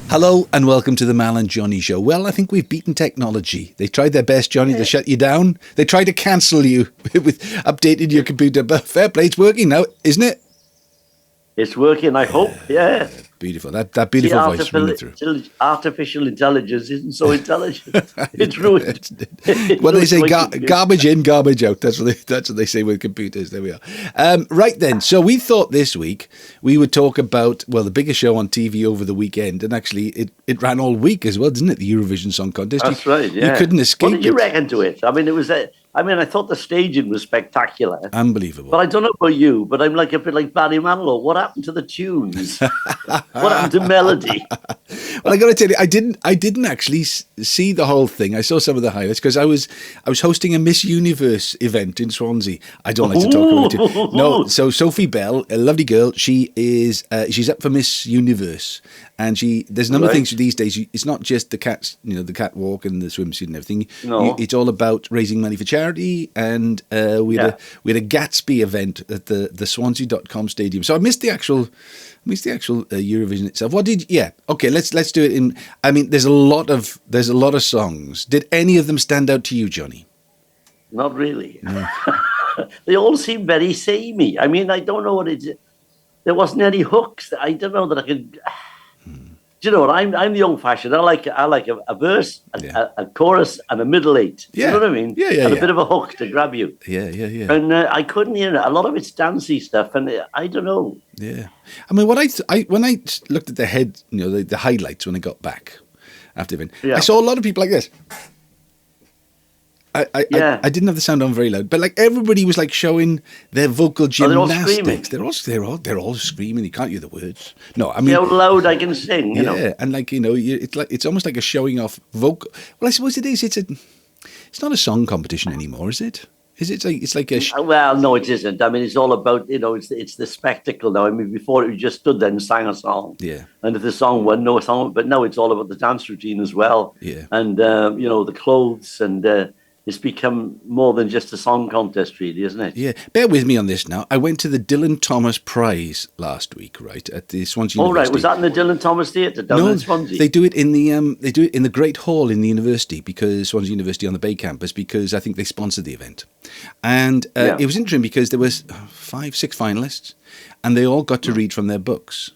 Hello and welcome to the Mal&Johnny Show. Well, I think we've beaten technology. They tried their best, Johnny, to shut you down. They tried to cancel you with updating your computer, but fair play, it's working now, isn't it? It's working, I hope, yeah. Beautiful. That beautiful voice ringing through. Artificial intelligence isn't so intelligent. It's ruined. Well, they say garbage in, garbage out. That's what they say with computers. There we are. Right then. So we thought this week we would talk about, well, the biggest show on TV over the weekend. And actually, it ran all week as well, didn't it? The Eurovision Song Contest. That's right, yeah. You couldn't escape it. What did you reckon to it? I mean, I thought the staging was spectacular. Unbelievable. But I don't know about you, but I'm like a bit like Barry Manilow. What happened to the tunes? What happened to melody? Well, I got to tell you, I didn't actually see the whole thing. I saw some of the highlights because I was hosting a Miss Universe event in Swansea. I don't like to talk about it. No, so Sophie Bell, a lovely girl, she's up for Miss Universe, and there's a number of things these days. It's not just the cats, the catwalk and the swimsuit and everything. No. It's all about raising money for charity, and we had a Gatsby event at the Swansea.com stadium. So I missed the actual Eurovision itself. Okay, let's do it there's a lot of songs. Did any of them stand out to you, Johnny? Not really. No. They all seem very samey. I mean, I don't know what it is. There wasn't any hooks. I don't know that I could. Do you know what? I'm the old-fashioned. I like a verse, a chorus, and a middle eight. Yeah. You know what I mean? Yeah. And a bit of a hook to grab you. Yeah. And I couldn't hear it. A lot of it's dancey stuff, and I don't know. Yeah. I mean, when I looked at the head, the highlights when I got back after the event, I saw a lot of people like this. I didn't have the sound on very loud, but like everybody was like showing their vocal gymnastics. They're all screaming. You can't hear the words. No, I mean, how loud I can sing. You know. And it's almost like a showing off vocal. Well, I suppose it is. It's not a song competition anymore, is it? Is it? It's like a. Well, no, it isn't. I mean, it's all about it's the spectacle now. I mean, before it just stood there and sang a song. Yeah. And if the song won, no song. But now it's all about the dance routine as well. Yeah. And the clothes and. It's become more than just a song contest, really, isn't it? Yeah. Bear with me on this now. I went to the Dylan Thomas Prize last week, right, at the Swansea University. Oh, right. Was that in the Dylan Thomas Theatre down in Swansea? They do it in the Great Hall in the university, because Swansea University on the Bay campus, because I think they sponsored the event. And it was interesting because there was 5-6 finalists, and they all got to read from their books.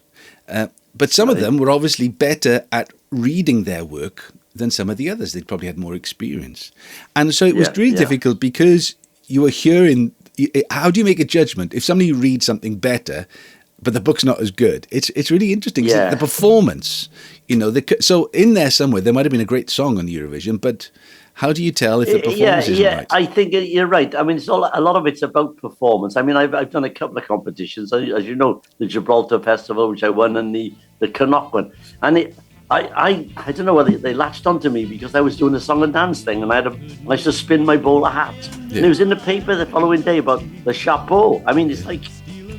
But some of them were obviously better at reading their work than some of the others. They'd probably had more experience. And so it was really difficult because you were hearing, how do you make a judgment? If somebody reads something better, but the book's not as good, it's really interesting. Yeah. The performance, so in there somewhere, there might have been a great song on Eurovision, but how do you tell if the performance isn't right? I think you're right. I mean, a lot of it's about performance. I mean, I've done a couple of competitions, as you know, the Gibraltar Festival, which I won, and the Connacht one. And I don't know whether they latched onto me because I was doing a song and dance thing, and I used to spin my bowler hat. Yeah. And it was in the paper the following day about the chapeau. I mean, it's like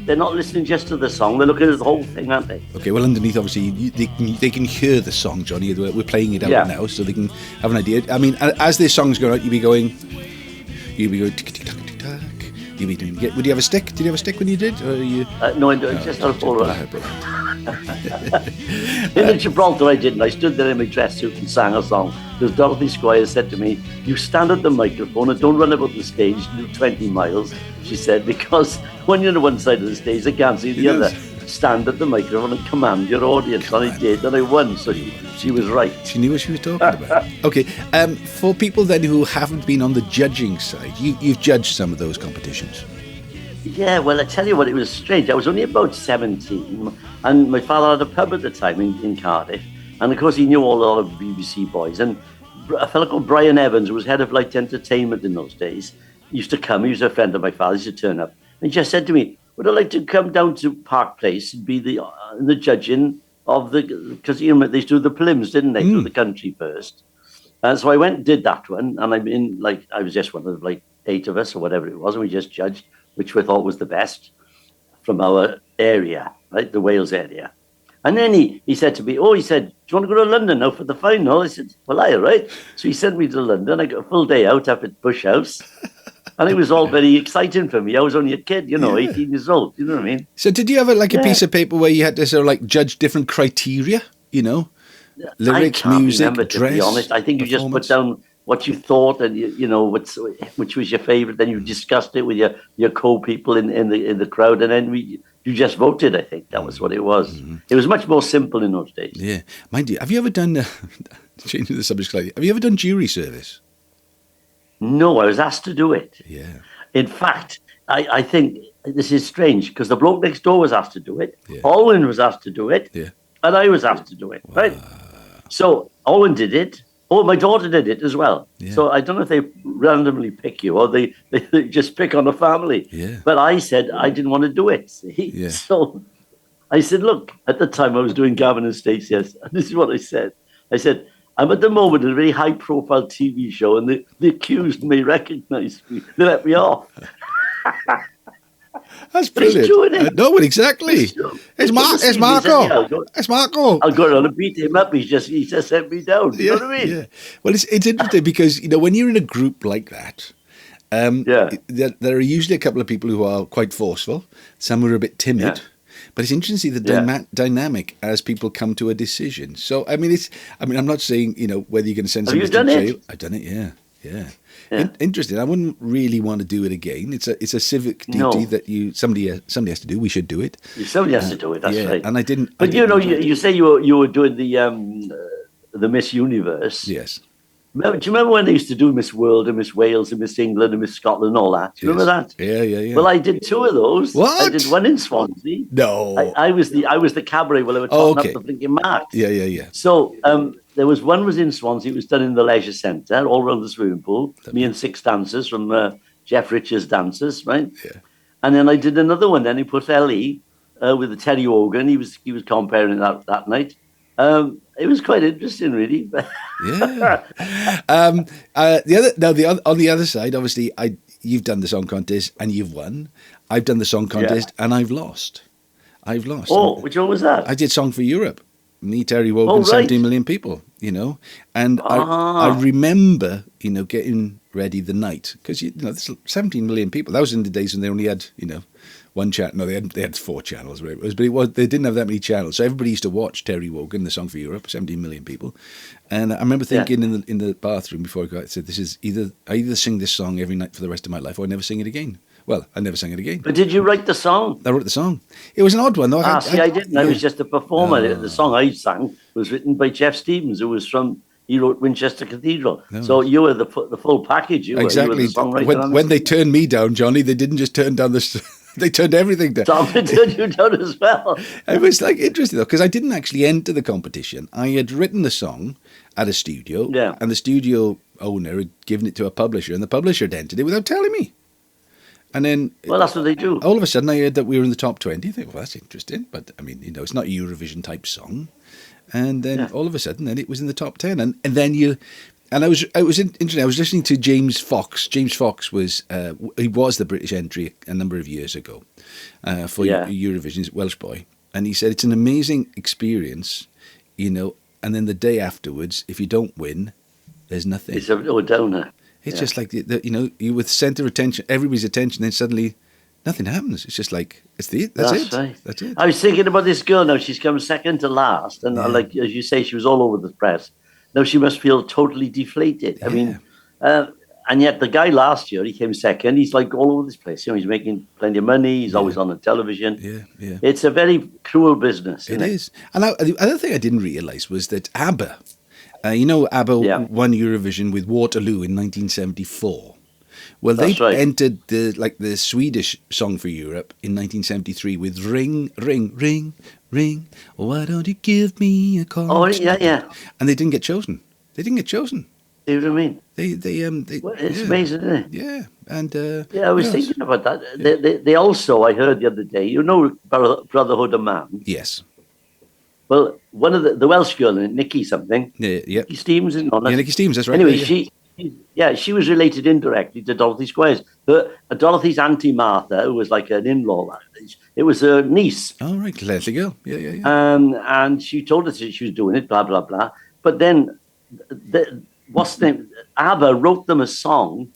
they're not listening just to the song; they're looking at the whole thing, aren't they? Okay, well, underneath, obviously, they can hear the song, Johnny. We're playing it out now, so they can have an idea. I mean, as this song's going out, you'll be going tick tick tock tick tock. You'll be doing. Would you have a stick? Did you have a stick when you did? Or you? No, I just had a bowler. In the Gibraltar I did, and I stood there in my dress suit and sang a song. Because Dorothy Squire said to me, "You stand at the microphone and don't run about the stage, do 20 miles," she said, "because when you're on one side of the stage, they can't see the other. Stand at the microphone and command your audience." And I did, and I won, so she was right. She knew what she was talking about. Okay, for people then who haven't been on the judging side, you've judged some of those competitions. Yeah, well, I tell you what, it was strange. I was only about 17, and my father had a pub at the time in Cardiff, and of course he knew all the BBC boys, and a fellow called Brian Evans, who was head of light entertainment in those days, used to come. He was a friend of my father's. He used to turn up, and he just said to me, "Would I like to come down to Park Place and be the judging of because they used to do the prelims, didn't they, through the country first?" And so I went and did that one, and I was just one of 8 of us or whatever it was, and we just judged which we thought was the best from our area, right, the Wales area. And then he said to me, "Do you want to go to London now for the final?" I said, "Well, aye, right." So he sent me to London. I got a full day out up at Bush House. And it was all very exciting for me. I was only a kid, 18 years old. You know what I mean? So did you have a piece of paper where you had to sort of judge different criteria, Lyrics, can't music, remember, to be dress, honest. I think you just put down what you thought, and which was your favourite. Then you discussed it with your co-people in the crowd, and then you just voted. I think that was what it was. Mm-hmm. It was much more simple in those days. Yeah, mind you, have you ever done? Changing the subject slightly, have you ever done jury service? No, I was asked to do it. Yeah. In fact, I think this is strange because the bloke next door was asked to do it. Yeah. Alwyn was asked to do it. Yeah. And I was asked to do it. Wow. Right. So Alwyn did it. Oh, my daughter did it as well. Yeah. So I don't know if they randomly pick you or they just pick on a family. Yeah. But I said I didn't want to do it. See? Yeah. So I said, look, at the time I was doing Gavin and Stacey, and this is what I said. I said, I'm at the moment in a very high-profile TV show, and the accused may recognise me. They let me off. That's brilliant. It's true, isn't it? No, exactly. It's Marco. It's Marco. I'll go around and beat him up. He just sent me down. You know what I mean? Yeah. Well, it's interesting because when you're in a group like that, there are usually a couple of people who are quite forceful. Some who are a bit timid. Yeah. But it's interesting to see the dynamic as people come to a decision. So, I'm not saying, whether you're going to send somebody to jail. I've done it, yeah. Interesting. I wouldn't really want to do it again. It's a civic duty that somebody has to do. We should do it. Somebody has to do it. That's right. And I didn't. But you say you were doing the Miss Universe. Yes. Do you remember when they used to do Miss World and Miss Wales and Miss England and Miss Scotland and all that? Do you remember that? Yeah. Well, I did 2 of those. What? I did one in Swansea. No. I was the cabaret while they were talking up the blinking mark. Yeah. So there was in Swansea. It was done in the leisure centre, all around the swimming pool. Me and 6 dancers from Jeff Richards' Dancers, right? Yeah. And then I did another one. Then he put Ellie with the Terry Wogan. He was comparing that night. It was quite interesting, really. Yeah. On the other side, obviously, you've done the song contest and you've won. I've done the song contest and I've lost. Oh, which one was that? I did Song for Europe. Me, Terry Wogan, 17 million people. And I remember, getting ready the night because there's 17 million people. That was in the days when they only had, one channel. No, they had 4 channels. Right? They didn't have that many channels. So everybody used to watch Terry Wogan, the Song for Europe, 17 million people. And I remember thinking in the bathroom before I got, I said, I either sing this song every night for the rest of my life or I never sing it again. Well, I never sang it again. But did you write the song? I wrote the song. It was an odd one, though. I didn't. Yeah. I was just a performer. The song I sang was written by Jeff Stevens, who was he wrote Winchester Cathedral. No. So you were the full package. Exactly. You were when they turned me down, Johnny, they didn't just turn down they turned everything down. They turned you down as well. It was interesting, though, because I didn't actually enter the competition. I had written the song at a studio, and the studio owner had given it to a publisher, and the publisher had entered it without telling me. And then, that's what they do. All of a sudden, I heard that we were in the top 20. I think, well, that's interesting. But, it's not a Eurovision type song. And then all of a sudden, then it was in the top 10. And then it was interesting. I was listening to James Fox. James Fox was the British entry a number of years ago for Eurovision. He's a Welsh boy. And he said it's an amazing experience, and then the day afterwards, if you don't win, there's nothing. It's a downer. It's just like, you with centre attention, everybody's attention, then suddenly nothing happens. It's just like, that's it. Right. That's it. I was thinking about this girl now. She's come second to last. And like, as you say, she was all over the press. Now she must feel totally deflated. Yeah. I mean, and yet the guy last year, he came second. He's like all over this place. He's making plenty of money. He's always on the television. Yeah. It's a very cruel business. It is. And the other thing I didn't realise was that ABBA, ABBA won Eurovision with Waterloo in 1974. Well, they entered the Swedish Song for Europe in 1973 with Ring, Ring, Ring, Ring. Why don't you give me a call? Oh, yeah. And they didn't get chosen. See what I mean? It's amazing, isn't it? Yeah, and I was thinking about that. They also, I heard the other day, Brotherhood of Man. Yes. Well, one of the Welsh girl, Nikki something. Yeah. Nikki Stevens, isn't it? Yeah, Nikki Stevens, that's right. Anyway, she was related indirectly to Dorothy Squires. Dorothy's Auntie Martha, who was like an in-law, it was her niece. Oh, right, Leslie girl. Yeah. And she told us that she was doing it, blah, blah, blah. But then, what's the name? ABBA wrote them a song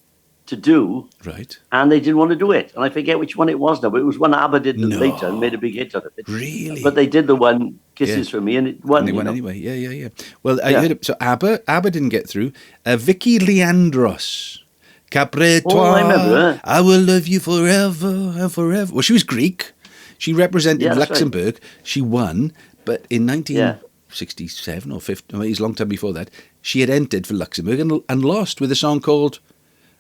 to do. Right. And they didn't want to do it. And I forget which one it was now, but it was one ABBA did later and made a big hit out of it. Really? But they did the one Kisses from Me, and it won. And they won anyway. Yeah. Well, I heard it. So ABBA didn't get through. Vicky Leandros. Qu'après toi, I remember her. I will love you forever and forever. Well, she was Greek. She represented Luxembourg. Right. She won, but in 1967 or 50, it was a long time before that, she had entered for Luxembourg and lost with a song called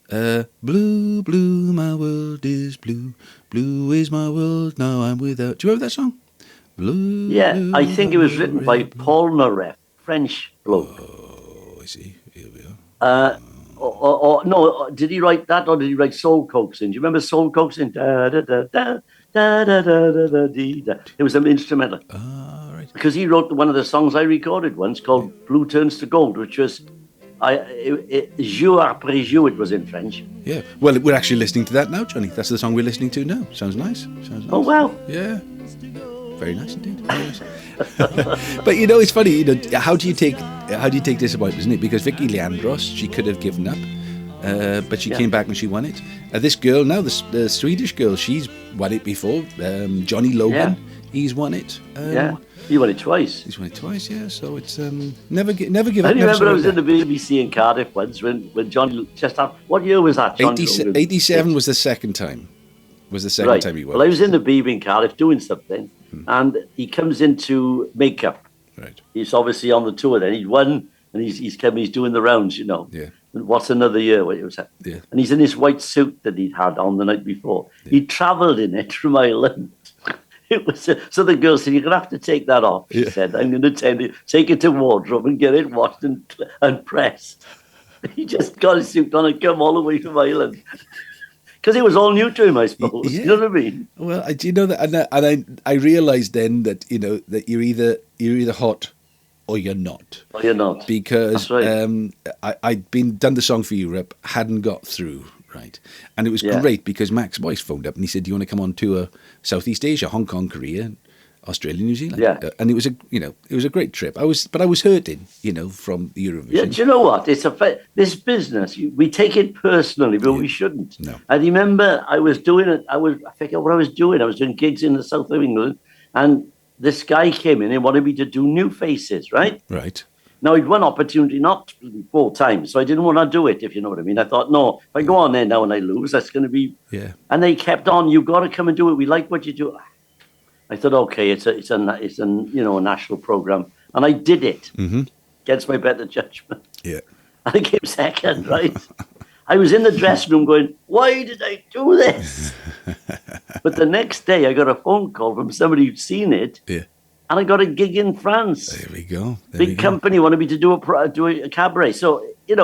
Blue, Blue, My World is Blue. Blue is my world, now I'm without. Do you remember that song? Blue. Yeah, I think it was written by Paul Naref, French bloke. Oh, I see. Here we are. No, did he write that or did he write Soul Coaxing? Do you remember Soul Coaxing? Da, da, da, da, da, da, da, da, da, dee, da. It was an instrumental. Right. Because he wrote one of the songs I recorded once called Blue Turns to Gold, which was Jour après jour, it was in French. Yeah. Well, we're actually listening to that now, Johnny. That's the song we're listening to now. Sounds nice. Oh, wow. Yeah. Very nice indeed. Very nice. But it's funny. How do you take disappointment, isn't it? Because Vicky Leandros, she could have given up, but she came back and she won it. This girl now, the Swedish girl, she's won it before. Johnny Logan, he's won it. He won it twice. He's won it twice. Yeah. So it's never give up. I remember I was in the BBC in Cardiff once when Johnny just had. What year was that? 87 was the second time. Was the second time he won. Well, I was in the BBC in Cardiff doing something, and he comes into makeup. Right. He's obviously on the tour then. He's won, and he's doing the rounds, Yeah. And What's Another Year? What it was. Yeah. And he's in this white suit that he'd had on the night before. Yeah. He travelled in it from Ireland. It was so the girl said, "You're gonna have to take that off." She said, "I'm going to take it to wardrobe and get it washed and pressed." He just got his suit on and come all the way from Ireland. Because it was all new to him, I suppose. Yeah. You know what I mean? Well, I do know that, and I realised then that that you're either hot or you're not. Or you're not. Because right. I'd done the song for Europe, hadn't got through, right? And it was great because Max Boyce phoned up and he said, "Do you want to come on tour Southeast Asia, Hong Kong, Korea, Australia, New Zealand?" Yeah. And it was a great trip. I was hurting, from the Eurovision. Yeah, do you know what? It's this business. We take it personally, but we shouldn't. No. I remember I was doing it. I forget what I was doing. I was doing gigs in the south of England, and this guy came in and wanted me to do New Faces, right? Right. Now, he'd one opportunity, not 4 times, so I didn't want to do it, if you know what I mean. I thought, no, if I go on there now and I lose, that's going to be... Yeah. And they kept on, "You've got to come and do it. We like what you do." I thought, okay, it's a national program, and I did it against my better judgment. Yeah. And I came second, right? I was in the dressing room going, "Why did I do this?" But the next day, I got a phone call from somebody who'd seen it. Yeah. And I got a gig in France. There we go. Big company wanted me to do a cabaret. So, it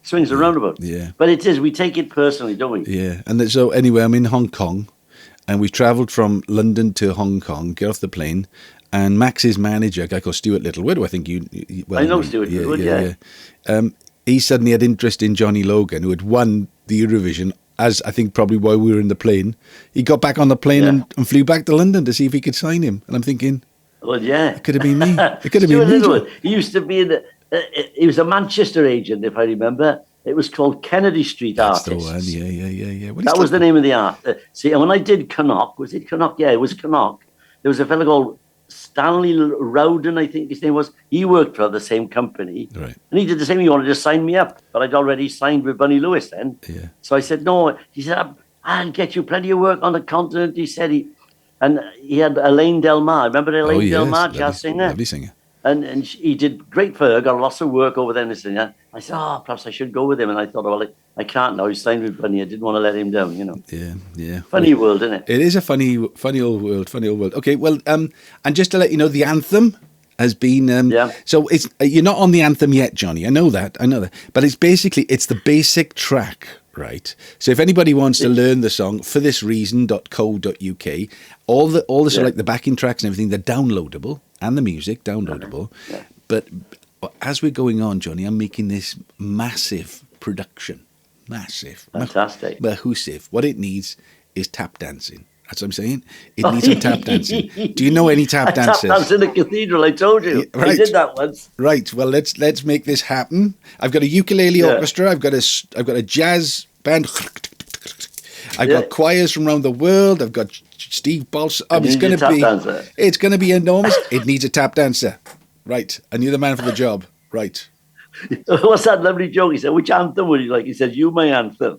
swings and roundabouts. Yeah. But it is, we take it personally, don't we? Yeah. And so anyway, I'm in Hong Kong and we've travelled from London to Hong Kong, get off the plane, and Max's manager, a guy called Stuart Littlewood, who I think you well, I know Stuart Littlewood, yeah. He suddenly had interest in Johnny Logan, who had won the Eurovision, as I think probably while we were in the plane. He got back on the plane and flew back to London to see if he could sign him. And I'm thinking, well, yeah. It could have been me. It could have been me. He used to be he was a Manchester agent, if I remember. It was called Kennedy Street Artists. That's the one, yeah. That was the name of the art. See, when I did Canuck, was it Canuck? Yeah, it was Canuck. There was a fellow called Stanley Rowden, I think his name was. He worked for the same company. Right. And he did the same. He wanted to sign me up. But I'd already signed with Bunny Lewis then. Yeah. So I said, no. He said, "I'll get you plenty of work on the continent." He said and he had Elaine Del Mar. Remember Elaine Del Mar, jazz singer? Lovely singer. And he did great for her, got lots of work over there and this and that. I said, perhaps I should go with him. And I thought, well, I can't now. He's signed with Bunny. I didn't want to let him down, Yeah. Funny world, isn't it? It is a funny old world, Okay, well, and just to let you know, the anthem has been... So it's you're not on the anthem yet, Johnny. I know that. But it's the basic track, right? So if anybody wants to learn the song, forthisreason.co.uk, all the sort of like the backing tracks and everything, they're downloadable, and the music downloadable. Yeah. But as we're going on, Johnny, I'm making this massive production. Massive. Fantastic. Massive. What it needs is tap dancing. That's what I'm saying. It needs some tap dancing. Do you know any tap dancers? Tap dance in the cathedral, I told you. Right. I did that once. Right. Well, let's make this happen. I've got a ukulele orchestra. I've got a jazz band. I've got choirs from around the world. I've got Steve Balls. It's going to be enormous. It needs a tap dancer. Right. And you're the man for the job. Right. What's that lovely joke? He said, which anthem would you like? He said, You My Anthem.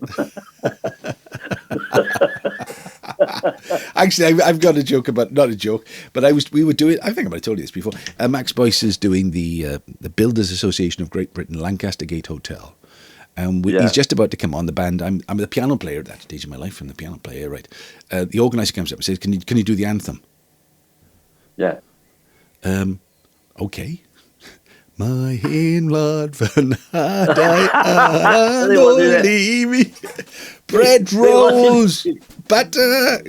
Actually, I've got a joke about, not a joke, but we were doing, I think I might have told you this before. Max Boyce is doing the Builders Association of Great Britain, Lancaster Gate Hotel. He's just about to come on the band. I'm the piano player at that stage of my life. I'm the piano player, right? The organizer comes up and says, Can you do the anthem? Yeah. Okay. My Lord, van me. Bread rolls, butter,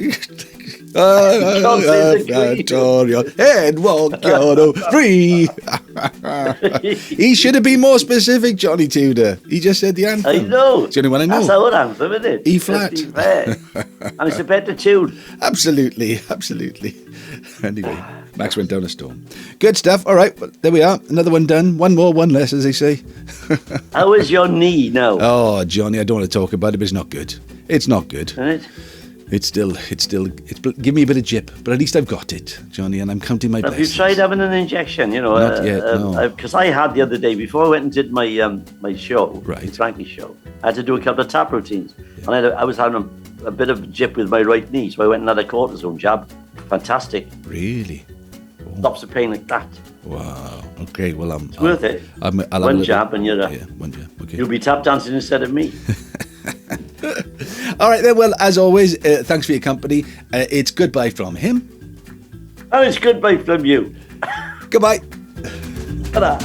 head walk free. He should have been more specific, Johnny Tudor. He just said the anthem. I know. It's the only one I know. That's our anthem, isn't it? E flat. And it's a better tune. Absolutely. Anyway, Max went down a storm. Good stuff. All right, well, there we are. Another one done. One more, one less, as they say. How is your knee now? Oh, Johnny, I don't want to talk about it, but it's not good. It's not good. Isn't it? It's still, give me a bit of jip, but at least I've got it, Johnny, and I'm counting my blessings. Have you tried having an injection? Not yet, no. Because I had the other day, before I went and did my my show, right. Frankie's show, I had to do a couple of tap routines. And I was having a bit of jip with my right knee, so I went and had a cortisone jab. Fantastic. Really? Oh. Stops the pain like that. Wow. Okay, well, it's worth it. I'll one jab and you're one jab. Okay. You'll be tap dancing instead of me. All right then, well, as always, thanks for your company. It's goodbye from him. And it's goodbye from you. Goodbye. Ta-da.